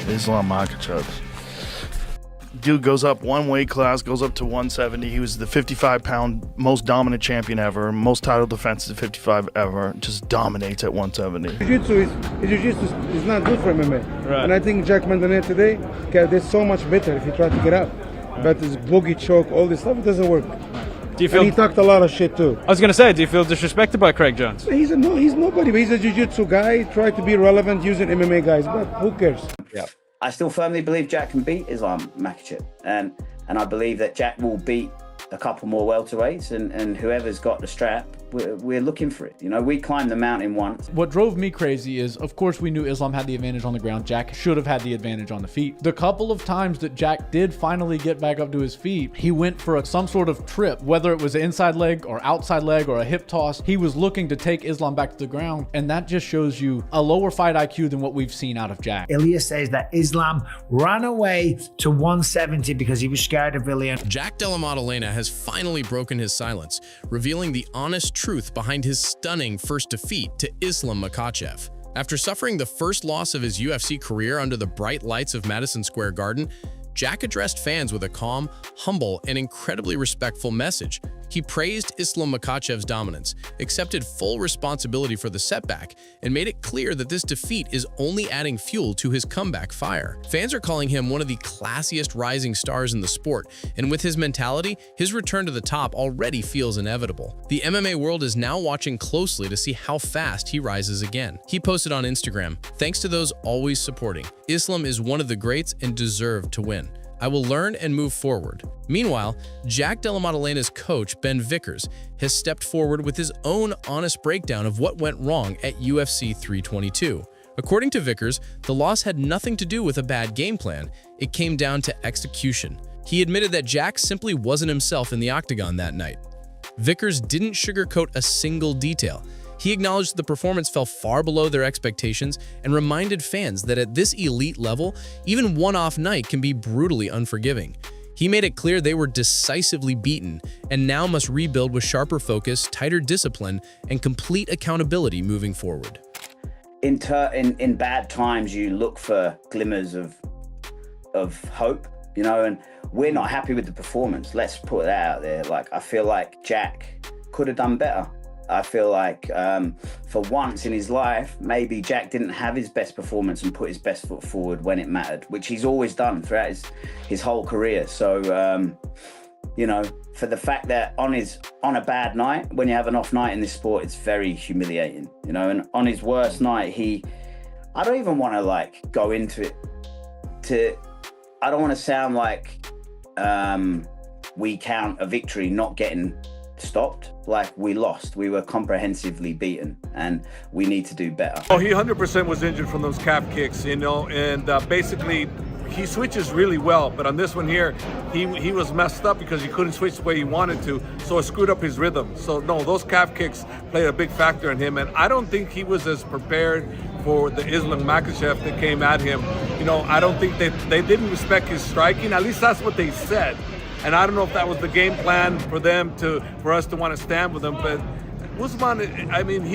Islam Makhachev. Dude goes up one weight class, goes up to 170. He was the 55-pound most dominant champion ever, most title defenses at 55 ever. Just dominates at 170. Jiu-jitsu is not good for MMA. Right. And I think Jack Mandane today is so much better if he tried to get up. Right. But this boogie choke, all this stuff, it doesn't work. Do you feel? And he talked a lot of shit too. I was gonna say, do you feel disrespected by Craig Jones? He's nobody. He's a jiu-jitsu guy. Tried to be relevant using MMA guys, but who cares? Yeah. I still firmly believe Jack can beat Islam Makhachev, and I believe that Jack will beat a couple more welterweights, and whoever's got the strap, we're looking for it. You know, we climbed the mountain once. What drove me crazy is, of course, we knew Islam had the advantage on the ground. Jack should have had the advantage on the feet. The couple of times that Jack did finally get back up to his feet, he went for some sort of trip, whether it was an inside leg or outside leg or a hip toss. He was looking to take Islam back to the ground, and that just shows you a lower fight IQ than what we've seen out of Jack. Ilya says that Islam ran away to 170 because he was scared of Ilya. Jack Della Maddalena has finally broken his silence, revealing the honest truth behind his stunning first defeat to Islam Makhachev. After suffering the first loss of his UFC career under the bright lights of Madison Square Garden, Jack addressed fans with a calm, humble, and incredibly respectful message. He praised Islam Makhachev's dominance, accepted full responsibility for the setback, and made it clear that this defeat is only adding fuel to his comeback fire. Fans are calling him one of the classiest rising stars in the sport, and with his mentality, his return to the top already feels inevitable. The MMA world is now watching closely to see how fast he rises again. He posted on Instagram, "Thanks to those always supporting. Islam is one of the greats and deserved to win. I will learn and move forward." Meanwhile, Jack Della Maddalen's coach, Ben Vickers, has stepped forward with his own honest breakdown of what went wrong at UFC 322. According to Vickers, the loss had nothing to do with a bad game plan. It came down to execution. He admitted that Jack simply wasn't himself in the octagon that night. Vickers didn't sugarcoat a single detail. He acknowledged the performance fell far below their expectations and reminded fans that at this elite level, even one-off night can be brutally unforgiving. He made it clear they were decisively beaten and now must rebuild with sharper focus, tighter discipline, and complete accountability moving forward. In bad times, you look for glimmers of hope, you know, and we're not happy with the performance. Let's put that out there. Like, I feel like Jack could have done better. I feel like for once in his life, maybe Jack didn't have his best performance and put his best foot forward when it mattered, which he's always done throughout his whole career. So, you know, for the fact that on a bad night, when you have an off night in this sport, it's very humiliating, you know, and on his worst night, I don't even want to like go into it I don't want to sound like we count a victory not getting stopped. Like, we lost. We were comprehensively beaten, and we need to do better. Oh, he 100% was injured from those calf kicks, you know, and basically he switches really well, but on this one here, he was messed up because he couldn't switch the way he wanted to, so it screwed up his rhythm. So no, those calf kicks played a big factor in him, and I don't think he was as prepared for the Islam Makhachev that came at him. You know, I don't think they didn't respect his striking. At least that's what they said. And I don't know if that was the game plan for them for us to want to stand with him. But Usman, I mean,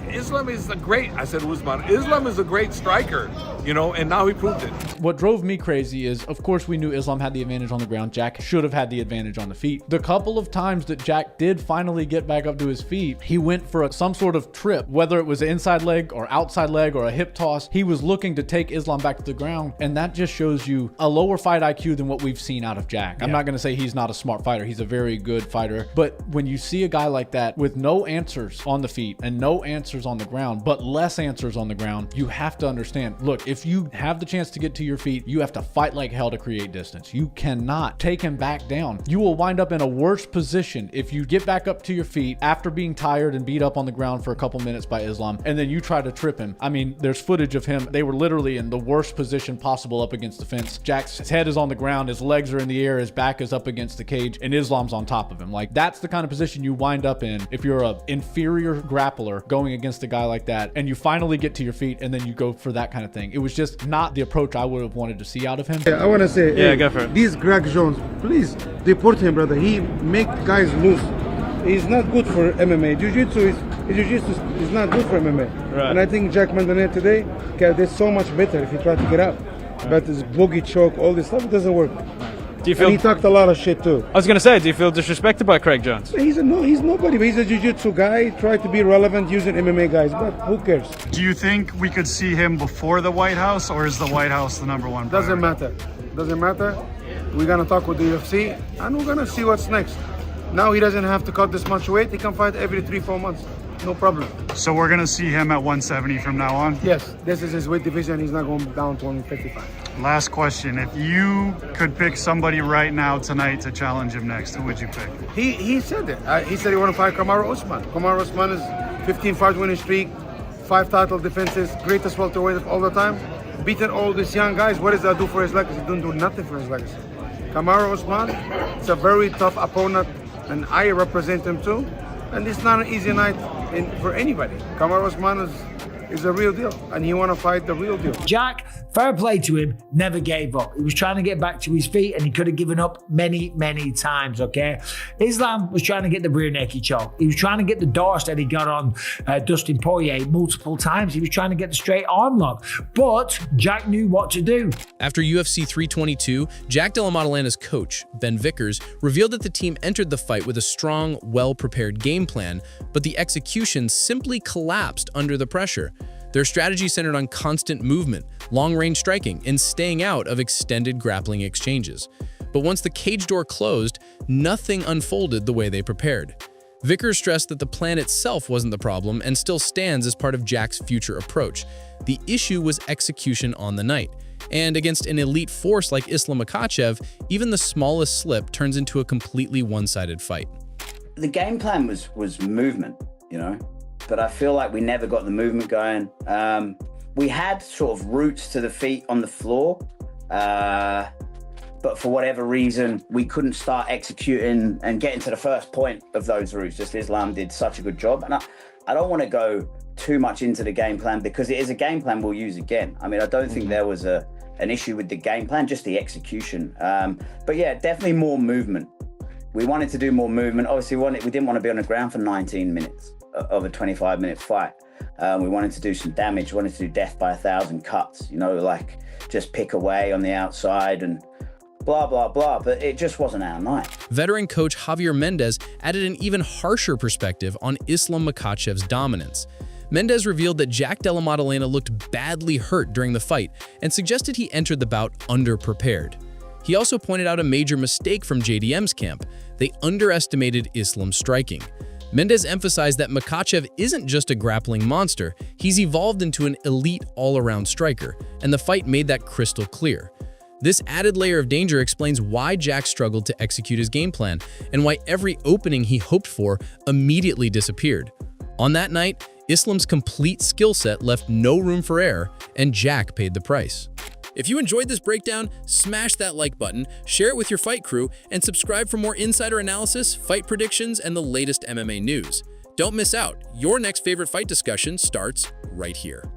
Islam is Islam is a great striker, you know, and now he proved it. What drove me crazy is, of course, we knew Islam had the advantage on the ground. Jack should have had the advantage on the feet. The couple of times that Jack did finally get back up to his feet, he went for some sort of trip, whether it was an inside leg or outside leg or a hip toss. He was looking to take Islam back to the ground, and that just shows you a lower fight IQ than what we've seen out of Jack. Yeah. I'm not going to say he's not a smart fighter. He's a very good fighter. But when you see a guy like that with no answers on the feet and no answers on the ground, but less answers on the ground, you have to understand, look, if you have the chance to get to your feet, you have to fight like hell to create distance. You cannot take him back down. You will wind up in a worse position if you get back up to your feet after being tired and beat up on the ground for a couple minutes by Islam, and then you try to trip him. I mean, there's footage of him. They were literally in the worst position possible up against the fence. Jack's head is on the ground, his legs are in the air, his back is up against the cage, and Islam's on top of him. Like, that's the kind of position you wind up in if you're an inferior grappler going against a guy like that, and you finally get to your feet and then you go for that kind of thing. It was just not the approach I would have wanted to see out of him. Yeah, I want to say, yeah, go for it. This Greg Jones, please deport him, brother. He make guys lose. He's not good for MMA. Jiu-jitsu is not good for MMA. Right. And I think Jack Mandane today is so much better if he tried to get up. But this boogie choke, all this stuff, it doesn't work. Do you And he feel? talked a lot of shit too. I was gonna say, do you feel disrespected by Craig Jones? He's nobody, but he's a jiu-jitsu guy. Try to be relevant using MMA guys, but who cares? Do you think we could see him before the White House, or is the White House the number one? Doesn't matter. Doesn't matter. We're gonna talk with the UFC, and we're gonna see what's next. Now he doesn't have to cut this much weight. He can fight every 3-4 months. No problem. So we're gonna see him at 170 from now on? Yes, this is his weight division. He's not going down to 155. Last question. If you could pick somebody right now tonight to challenge him next, who would you pick? He said it. He said he want to fight Kamaru Usman. Kamaru Usman is 15 fight winning streak, 5 title defenses, greatest welterweight of all the time. Beating all these young guys. What does that do for his legacy? It don't do nothing for his legacy. Kamaru Usman, it's a very tough opponent, and I represent him too. And it's not an easy night for anybody. Kamaru Usman is a real deal, and he want to fight the real deal. Jack, fair play to him, never gave up. He was trying to get back to his feet and he could have given up many, many times, okay? Islam was trying to get the rear naked choke. He was trying to get the dorse that he got on Dustin Poirier multiple times. He was trying to get the straight arm lock, but Jack knew what to do. After UFC 322, Jack Della Maddalena's coach, Ben Vickers, revealed that the team entered the fight with a strong, well-prepared game plan, but the execution simply collapsed under the pressure. Their strategy centered on constant movement, long-range striking, and staying out of extended grappling exchanges. But once the cage door closed, nothing unfolded the way they prepared. Vickers stressed that the plan itself wasn't the problem and still stands as part of Jack's future approach. The issue was execution on the night. And against an elite force like Islam Makhachev, even the smallest slip turns into a completely one-sided fight. The game plan was movement, you know, but I feel like we never got the movement going. We had sort of roots to the feet on the floor, but for whatever reason, we couldn't start executing and getting to the first point of those roots. Just Islam did such a good job. And I don't want to go too much into the game plan because it is a game plan we'll use again. I mean, I don't think there was an issue with the game plan, just the execution. But yeah, definitely more movement. We wanted to do more movement. Obviously, we didn't want to be on the ground for 19 minutes of a 25-minute fight. We wanted to do some damage. We wanted to do death by 1,000 cuts, you know, like just pick away on the outside and blah, blah, blah. But it just wasn't our night. Veteran coach Javier Mendez added an even harsher perspective on Islam Makhachev's dominance. Mendez revealed that Jack Della Maddalena looked badly hurt during the fight and suggested he entered the bout underprepared. He also pointed out a major mistake from JDM's camp. They underestimated Islam's striking. Mendez emphasized that Makhachev isn't just a grappling monster, he's evolved into an elite all-around striker, and the fight made that crystal clear. This added layer of danger explains why Jack struggled to execute his game plan, and why every opening he hoped for immediately disappeared. On that night, Islam's complete skill set left no room for error, and Jack paid the price. If you enjoyed this breakdown, smash that like button, share it with your fight crew, and subscribe for more insider analysis, fight predictions, and the latest MMA news. Don't miss out. Your next favorite fight discussion starts right here.